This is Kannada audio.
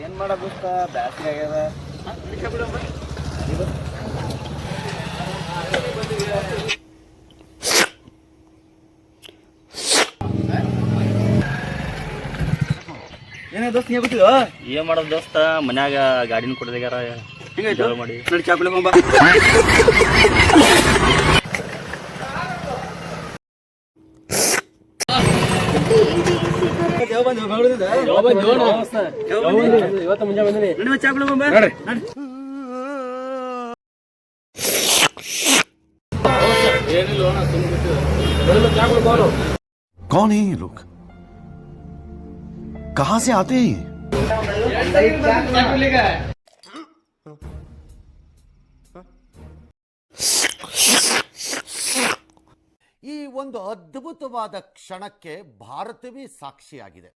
ಏನ್ ಮಾಡ ದೋಸ್ತ ಬ್ಯಾಸ್ಗೆ ಆಗ್ಯದ. ಏನೇ ದೋಸ್ತ ನೀ ಗೊತ್ತಿದ ಏನ್ ಮಾಡೋದು ದೋಸ್ತ ಮನ್ಯಾಗ ಗಾಡಿನ ಕೊಡದಾಗ್ಯಾರ ಹಿಂಗಾಯ್ತು ಮಾಡಿ ನೋಡಿ ಚಾಪುಡಿ ಹೋಗ್ಬಾ. ಇವತ್ತು ಮುಂಜಾನೆ ಬಂದಿನಿ ಚಾಪುಡಿ ಹೋಗ್ಬಾ. कौन है ये लोग? कहां से आते हैं ये? ಈ ಒಂದು ಅದ್ಭುತವಾದ ಕ್ಷಣಕ್ಕೆ ಭಾರತವೇ ಸಾಕ್ಷಿಯಾಗಿದೆ.